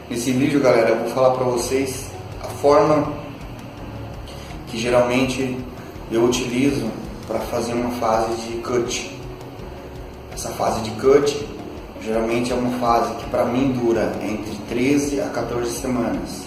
Nesse vídeo, galera, eu vou falar para vocês a forma que geralmente eu utilizo para fazer uma fase de cut. Essa fase de cut geralmente é uma fase que para mim dura entre 13 a 14 semanas,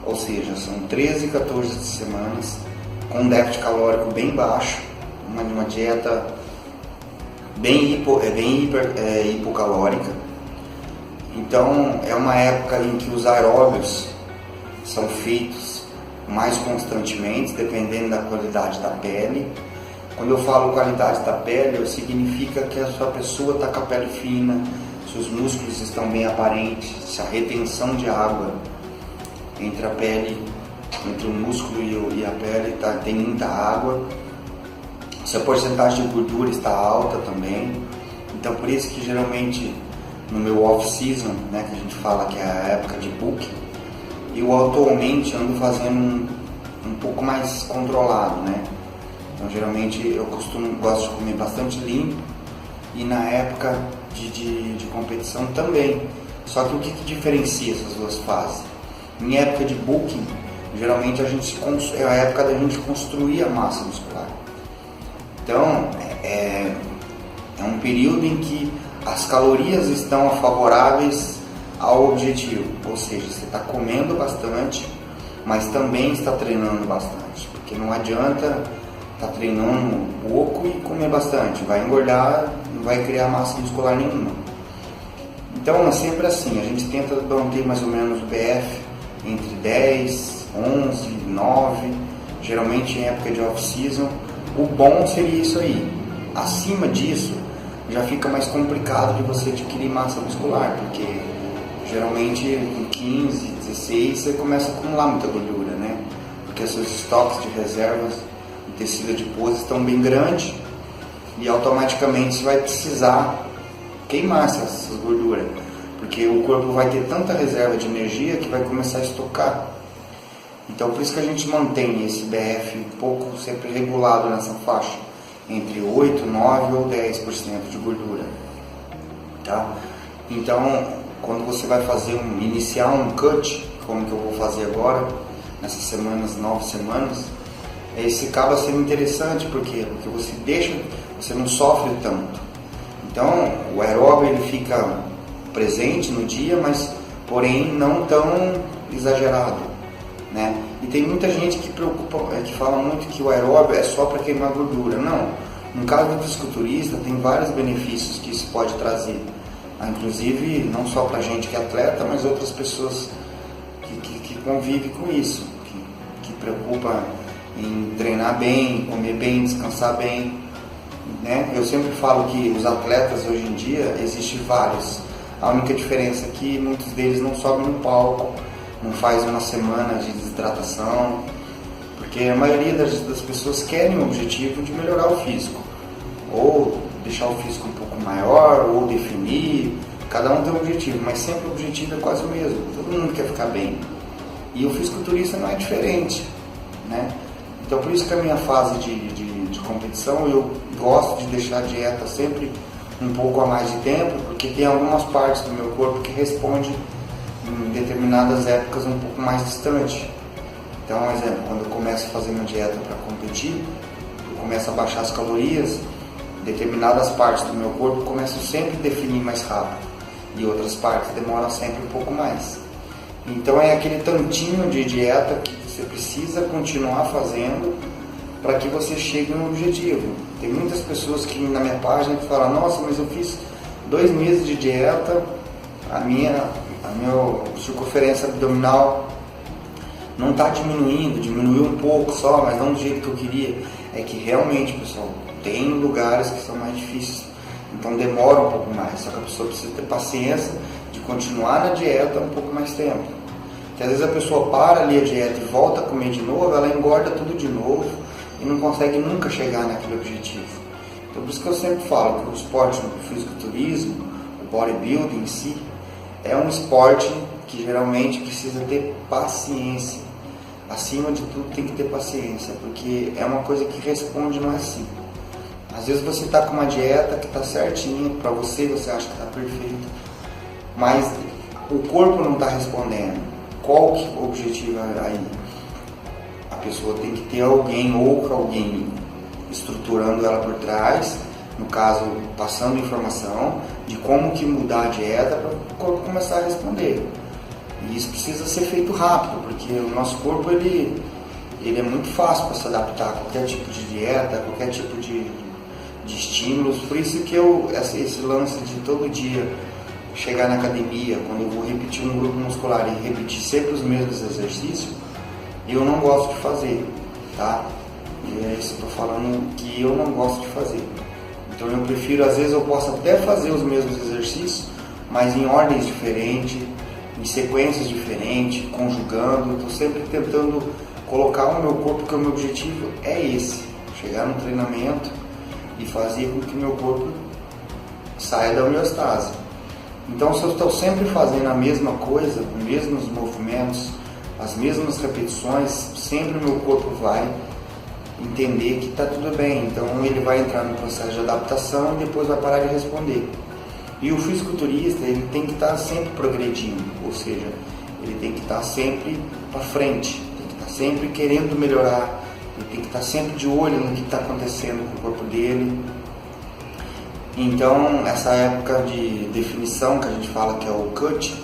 ou seja, são 13 a 14 semanas com um déficit calórico bem baixo, uma dieta bem hipocalórica. Então é uma época em que os aeróbios são feitos mais constantemente, dependendo da qualidade da pele. Quando eu falo qualidade da pele, significa que a sua pessoa está com a pele fina, se os músculos estão bem aparentes, se a retenção de água entre a pele, entre o músculo e a pele tem muita água, se a porcentagem de gordura está alta também. Então por isso que geralmente no meu off-season, né, que a gente fala que é a época de book, eu atualmente ando fazendo um pouco mais controlado, né? Então geralmente eu gosto de comer bastante limpo, e na época de competição também. Só que o que diferencia essas duas fases? Em época de booking, geralmente é a época da gente construir a massa muscular. Então é um período em que as calorias estão favoráveis ao objetivo, ou seja, você está comendo bastante, mas também está treinando bastante, porque não adianta estar treinando pouco e comer bastante, vai engordar, não vai criar massa muscular nenhuma. Então é sempre assim, a gente tenta manter mais ou menos o PF entre 10, 11, 9, geralmente em época de off-season. O bom seria isso aí. Acima disso já fica mais complicado de você adquirir massa muscular, porque geralmente com 15, 16 você começa a acumular muita gordura, né? Porque seus estoques de reservas de tecido adiposo estão bem grandes e automaticamente você vai precisar queimar essas gorduras, porque o corpo vai ter tanta reserva de energia que vai começar a estocar. Então por isso que a gente mantém esse BF um pouco sempre regulado nessa faixa, entre 8, 9 ou 10% de gordura, tá? Então, quando você vai iniciar um cut, como que eu vou fazer agora, nessas semanas, 9 semanas, esse acaba sendo interessante, porque você não sofre tanto. Então, o aeróbio ele fica presente no dia, mas porém não tão exagerado, né? E tem muita gente que fala muito que o aeróbio é só para queimar gordura. Não, no caso do fisiculturista tem vários benefícios que isso pode trazer, inclusive não só para gente que é atleta, mas outras pessoas que convivem com isso, que preocupa em treinar bem, comer bem, descansar bem, né? Eu sempre falo que os atletas hoje em dia existem vários, a única diferença é que muitos deles não sobem no palco, não faz uma semana de desidratação, porque a maioria das pessoas querem o objetivo de melhorar o físico, ou deixar o físico um pouco maior, ou definir, cada um tem um objetivo, mas sempre o objetivo é quase o mesmo, todo mundo quer ficar bem, e o fisiculturista não é diferente, né? Então por isso que a minha fase de competição, eu gosto de deixar a dieta sempre um pouco a mais de tempo, porque tem algumas partes do meu corpo que respondem em determinadas épocas um pouco mais distante. Então, por exemplo, quando eu começo a fazer uma dieta para competir, eu começo a baixar as calorias, determinadas partes do meu corpo começam sempre a definir mais rápido, e outras partes demoram sempre um pouco mais. Então é aquele tantinho de dieta que você precisa continuar fazendo para que você chegue no objetivo. Tem muitas pessoas que na minha página que falam: nossa, mas eu fiz 2 meses de dieta, a minha circunferência abdominal não está diminuiu um pouco só, mas não do jeito que eu queria. É que realmente, pessoal, tem lugares que são mais difíceis, então demora um pouco mais, só que a pessoa precisa ter paciência de continuar na dieta um pouco mais tempo, porque às vezes a pessoa para ali a dieta e volta a comer de novo, ela engorda tudo de novo e não consegue nunca chegar naquele objetivo. Então por isso que eu sempre falo que o esporte, o fisiculturismo, o bodybuilding em si, é um esporte que geralmente precisa ter paciência. Acima de tudo tem que ter paciência, porque é uma coisa que responde, não é assim. Às vezes você está com uma dieta que está certinha para você, você acha que está perfeito, mas o corpo não está respondendo, qual que é o objetivo aí? A pessoa tem que ter alguém estruturando ela por trás, no caso, passando informação de como que mudar a dieta para o corpo começar a responder. E isso precisa ser feito rápido, porque o nosso corpo ele é muito fácil para se adaptar a qualquer tipo de dieta, a qualquer tipo de estímulos. Por isso que esse lance de todo dia chegar na academia, quando eu vou repetir um grupo muscular e repetir sempre os mesmos exercícios, eu não gosto de fazer, tá? E é isso que eu estou falando que eu não gosto de fazer. Então eu prefiro, às vezes eu posso até fazer os mesmos exercícios, mas em ordens diferentes, em sequências diferentes, conjugando. Estou sempre tentando colocar o meu corpo, porque o meu objetivo é esse, chegar no treinamento e fazer com que o meu corpo saia da homeostase. Então, se eu estou sempre fazendo a mesma coisa, os mesmos movimentos, as mesmas repetições, sempre o meu corpo vai entender que está tudo bem. Então, ele vai entrar no processo de adaptação e depois vai parar de responder. E o fisiculturista, ele tem que estar sempre progredindo, ou seja, ele tem que estar sempre para frente, tem que estar sempre querendo melhorar, ele tem que estar sempre de olho no que está acontecendo com o corpo dele. Então, essa época de definição que a gente fala que é o cut,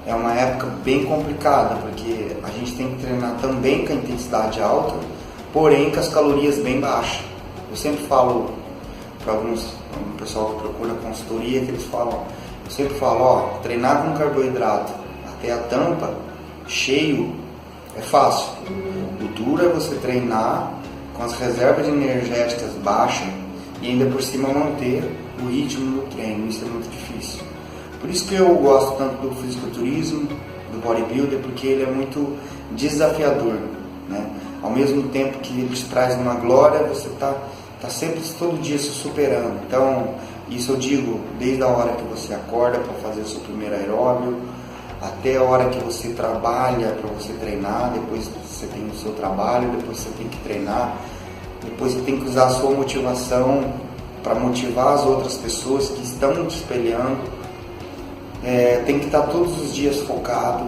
é uma época bem complicada, porque a gente tem que treinar também com a intensidade alta, porém com as calorias bem baixas. Eu sempre falo para o pessoal que procura consultoria, que eles falam, eu sempre falo, treinar com carboidrato até a tampa, cheio, é fácil. O duro é você treinar com as reservas energéticas baixas e ainda por cima manter o ritmo do treino. Isso é muito difícil. Por isso que eu gosto tanto do fisiculturismo, do bodybuilder, porque ele é muito desafiador, né? Ao mesmo tempo que ele te traz uma glória, você está sempre, todo dia se superando. Então, isso eu digo desde a hora que você acorda para fazer o seu primeiro aeróbio, até a hora que você trabalha para você treinar, depois você tem o seu trabalho, depois você tem que treinar, depois você tem que usar a sua motivação para motivar as outras pessoas que estão te espelhando. Tem que estar todos os dias focado,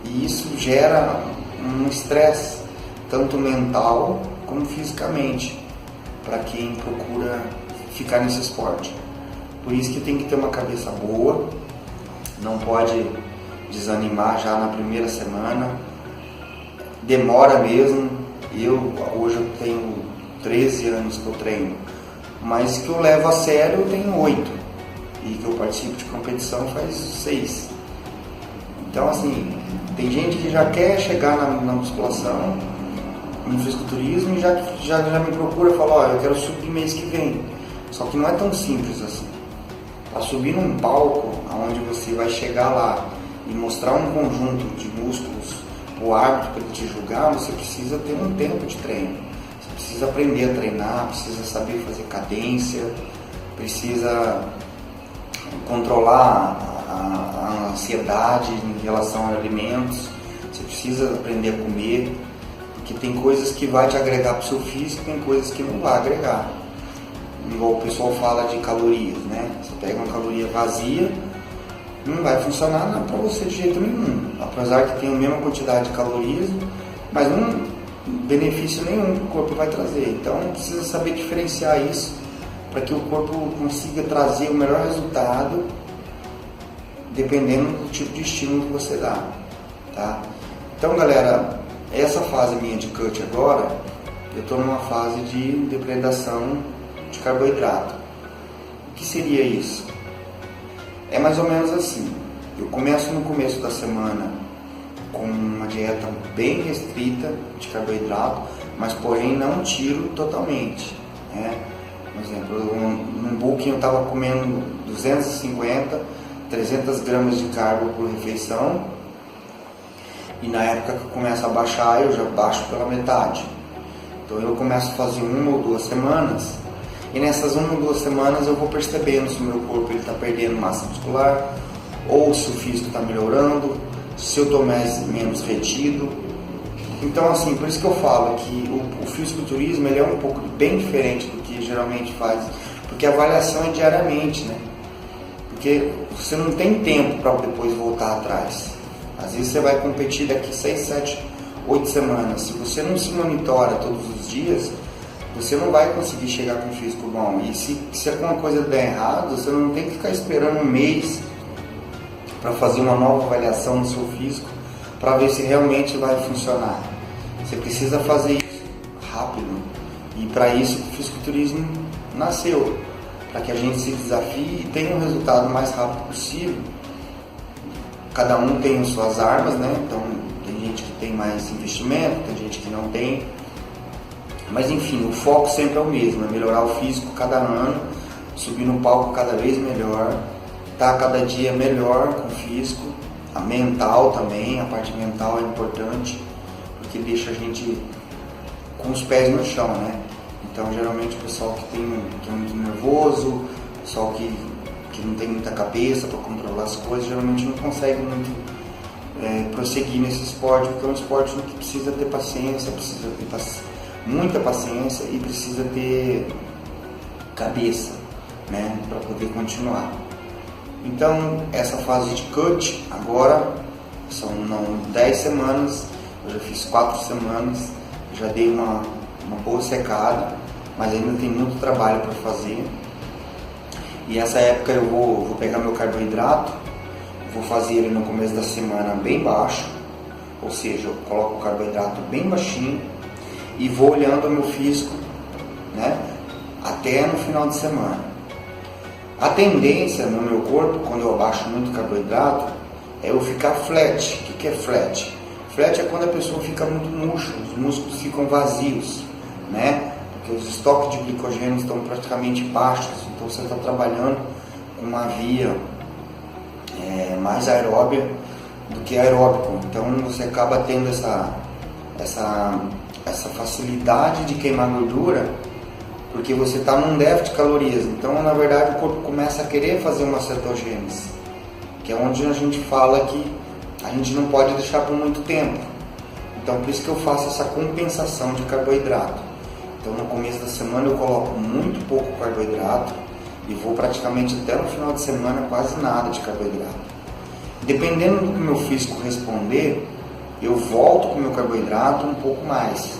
e isso gera um estresse, tanto mental como fisicamente, para quem procura ficar nesse esporte. Por isso que tem que ter uma cabeça boa, não pode desanimar já na primeira semana, demora mesmo. Hoje eu tenho 13 anos que eu treino, mas que eu levo a sério eu tenho 8, e que eu participo de competição faz 6. Então assim, tem gente que já quer chegar na musculação, no fisiculturismo, e já me procura e fala, eu quero subir mês que vem. Só que não é tão simples assim. Para subir num palco onde você vai chegar lá e mostrar um conjunto de músculos para o árbitro para ele te julgar, você precisa ter um tempo de treino. Você precisa aprender a treinar, precisa saber fazer cadência, precisa controlar a ansiedade em relação a alimentos, você precisa aprender a comer, porque tem coisas que vai te agregar para o seu físico, tem coisas que não vai agregar. Igual o pessoal fala de calorias, né? Você pega uma caloria vazia, não vai funcionar para você de jeito nenhum, apesar que tem a mesma quantidade de calorias, mas não benefício nenhum que o corpo vai trazer. Então precisa saber diferenciar isso para que o corpo consiga trazer o melhor resultado dependendo do tipo de estímulo que você dá, tá? Então galera, essa fase minha de cut agora, eu estou numa fase de depredação de carboidrato. O que seria isso? É mais ou menos assim, eu começo no começo da semana com uma dieta bem restrita de carboidrato, mas porém não tiro totalmente, né? Por exemplo, num bulking eu estava comendo 250, 300 gramas de carbo por refeição, e na época que eu começo a baixar, eu já baixo pela metade. Então eu começo a fazer 1 ou 2 semanas, e nessas 1 ou 2 semanas eu vou percebendo se o meu corpo está perdendo massa muscular, ou se o físico está melhorando, se eu estou menos retido. Então assim, por isso que eu falo que o fisiculturismo ele é um pouco bem diferente do que geralmente faz, porque a avaliação é diariamente, né? Porque porque você não tem tempo para depois voltar atrás. Às vezes você vai competir daqui 6, 7, 8 semanas. Se você não se monitora todos os dias, você não vai conseguir chegar com um físico bom. E se alguma coisa der errado, você não tem que ficar esperando um mês para fazer uma nova avaliação no seu físico para ver se realmente vai funcionar. Você precisa fazer isso rápido. E para isso o fisiculturismo nasceu, para que a gente se desafie e tenha um resultado mais rápido possível. Cada um tem as suas armas, né? Então tem gente que tem mais investimento, tem gente que não tem. Mas enfim, o foco sempre é o mesmo, é melhorar o físico cada ano, subir no palco cada vez melhor, estar cada dia melhor com o físico, a mental também, a parte mental é importante, porque deixa a gente com os pés no chão, né? Então geralmente o pessoal que é muito nervoso, o pessoal que não tem muita cabeça para controlar as coisas, geralmente não consegue muito prosseguir nesse esporte, porque é um esporte que precisa ter paciência, precisa ter muita paciência e precisa ter cabeça, né, para poder continuar. Então essa fase de cut agora são 10 semanas, eu já fiz 4 semanas, já dei uma boa secada, mas ainda tem muito trabalho para fazer. E essa época eu vou pegar meu carboidrato, vou fazer ele no começo da semana bem baixo, ou seja, eu coloco o carboidrato bem baixinho e vou olhando o meu físico, né, até no final de semana. A tendência no meu corpo, quando eu abaixo muito carboidrato, é eu ficar flat. O que é flat? Flat é quando a pessoa fica muito murcha, os músculos ficam vazios, né? Porque os estoques de glicogênio estão praticamente baixos, então você está trabalhando com uma via mais aeróbia do que aeróbico. Então você acaba tendo essa facilidade de queimar gordura, porque você está num déficit de calorias. Então, na verdade, o corpo começa a querer fazer uma cetogênese, que é onde a gente fala que a gente não pode deixar por muito tempo. Então, por isso que eu faço essa compensação de carboidrato. Então, no começo da semana eu coloco muito pouco carboidrato e vou praticamente até no final de semana quase nada de carboidrato. Dependendo do que o meu físico responder, eu volto com o meu carboidrato um pouco mais.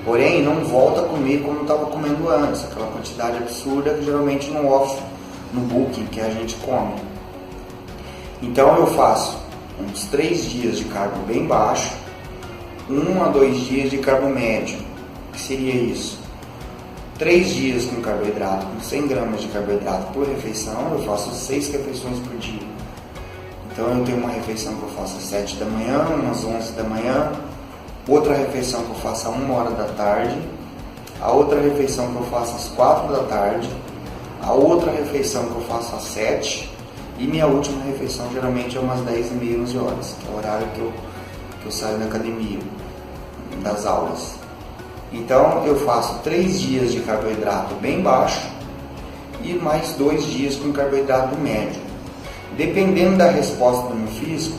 Porém, não volto a comer como eu estava comendo antes, aquela quantidade absurda que geralmente não off no booking que a gente come. Então eu faço uns 3 dias de carbo bem baixo, 1 a 2 dias de carbo médio. O que seria isso? 3 dias com carboidrato, com 100 gramas de carboidrato por refeição, eu faço 6 refeições por dia. Então eu tenho uma refeição que eu faço às 7 da manhã, umas 11 da manhã, outra refeição que eu faço às 1 hora da tarde, a outra refeição que eu faço às 4 da tarde, a outra refeição que eu faço às 7 e minha última refeição geralmente é umas 10h30, 11 horas, que é o horário que eu saio da academia, das aulas. Então eu faço 3 dias de carboidrato bem baixo e mais 2 dias com carboidrato médio. Dependendo da resposta do meu físico,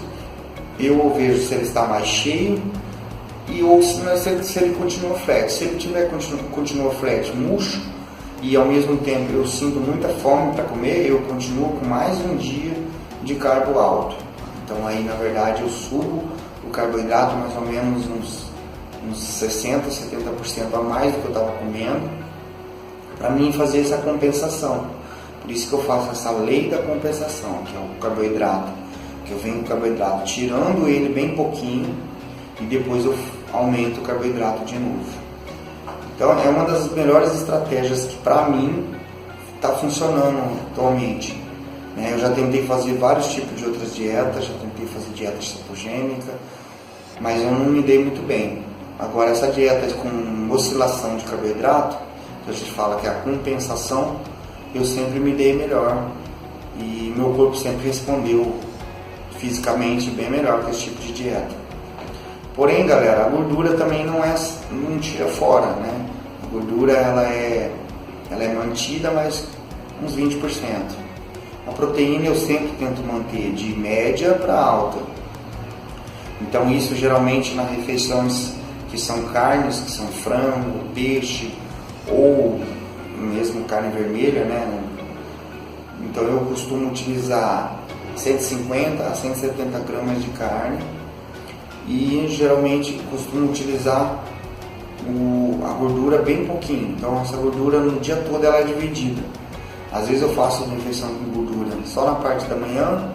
eu vejo se ele está mais cheio ou se ele continua flat. Se ele continua flat, murcho, e ao mesmo tempo eu sinto muita fome para comer, eu continuo com mais um dia de carbo alto. Então aí na verdade eu subo o carboidrato mais ou menos uns 60%, 70% a mais do que eu estava comendo, para mim fazer essa compensação. Por isso que eu faço essa lei da compensação, que é o carboidrato, que eu venho com o carboidrato tirando ele bem pouquinho e depois eu aumento o carboidrato de novo. Então é uma das melhores estratégias que para mim está funcionando atualmente. Eu já tentei fazer vários tipos de outras dietas, já tentei fazer dieta cetogênica, mas eu não me dei muito bem. Agora essa dieta com oscilação de carboidrato, que a gente fala que é a compensação, eu sempre me dei melhor e meu corpo sempre respondeu fisicamente bem melhor com esse tipo de dieta. Porém, galera, a gordura também não tira fora, né? A gordura ela é mantida, mas uns 20%. A proteína eu sempre tento manter de média para alta. Então isso geralmente nas refeições que são carnes, que são frango, peixe ou mesmo carne vermelha, né? Então eu costumo utilizar 150 a 170 gramas de carne e geralmente costumo utilizar a gordura bem pouquinho. Então essa gordura no dia todo ela é dividida. Às vezes eu faço uma refeição com gordura só na parte da manhã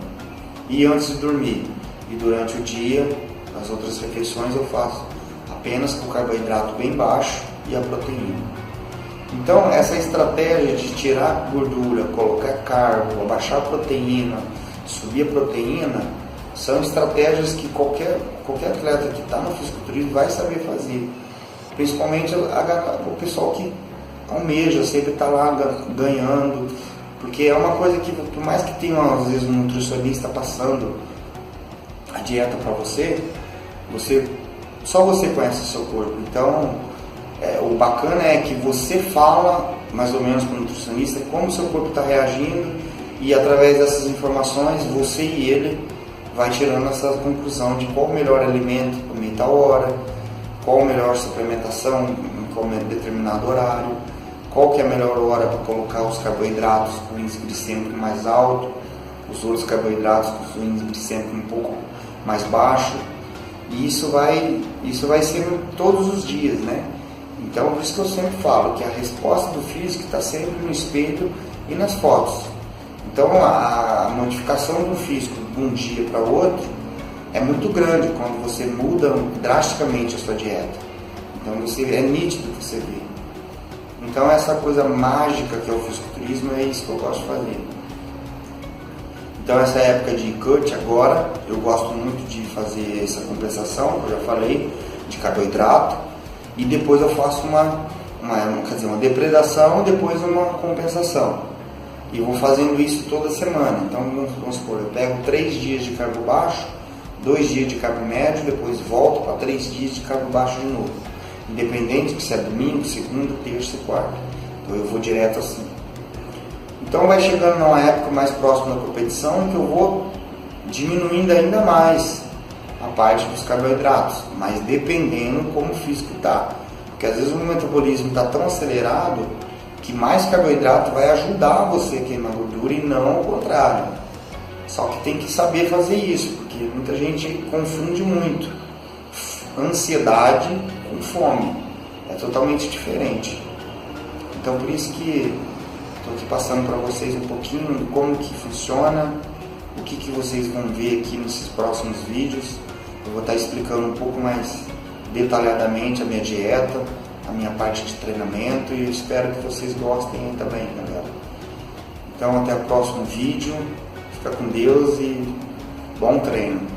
e antes de dormir. E durante o dia, as outras refeições eu faço apenas com o carboidrato bem baixo e a proteína. Então essa estratégia de tirar gordura, colocar carbo, abaixar a proteína, subir a proteína, são estratégias que qualquer atleta que está no fisiculturismo vai saber fazer. Principalmente o pessoal que almeja, sempre está lá ganhando, porque é uma coisa que, por mais que tenha às vezes um nutricionista passando a dieta para só você conhece o seu corpo. Então o bacana é que você fala mais ou menos para o nutricionista como o seu corpo está reagindo, e através dessas informações você e ele vai tirando essa conclusão de qual o melhor alimento comer tal hora, qual a melhor suplementação em qual determinado horário, qual que é a melhor hora para colocar os carboidratos com índice glicêmico mais alto, os outros carboidratos com índice glicêmico um pouco mais baixo. E isso vai ser todos os dias, né? Então por isso que eu sempre falo que a resposta do físico está sempre no espelho e nas fotos. Então a modificação do físico de um dia para o outro é muito grande quando você muda drasticamente a sua dieta. Então é nítido que você vê. Então essa coisa mágica que é o fisiculturismo é isso que eu gosto de fazer. Então essa época de cut agora, eu gosto muito de fazer essa compensação, que eu já falei, de carboidrato, e depois eu faço uma depredação, depois uma compensação. E vou fazendo isso toda semana. Então vamos supor, eu pego 3 dias de carbo baixo, 2 dias de carbo médio, depois volto para 3 dias de carbo baixo de novo. Independente se é domingo, segunda, terça e quarta. Então eu vou direto assim. Então vai chegando numa época mais próxima da competição que eu vou diminuindo ainda mais a parte dos carboidratos, mas dependendo como o físico está. Porque às vezes o metabolismo está tão acelerado que mais carboidrato vai ajudar você a queimar gordura e não ao contrário. Só que tem que saber fazer isso, porque muita gente confunde muito ansiedade com fome. É totalmente diferente. Então por isso que estou aqui passando para vocês um pouquinho de como que funciona, o que vocês vão ver aqui nesses próximos vídeos. Eu vou estar explicando um pouco mais detalhadamente a minha dieta, a minha parte de treinamento, e eu espero que vocês gostem também, galera. Então até o próximo vídeo, fica com Deus e bom treino!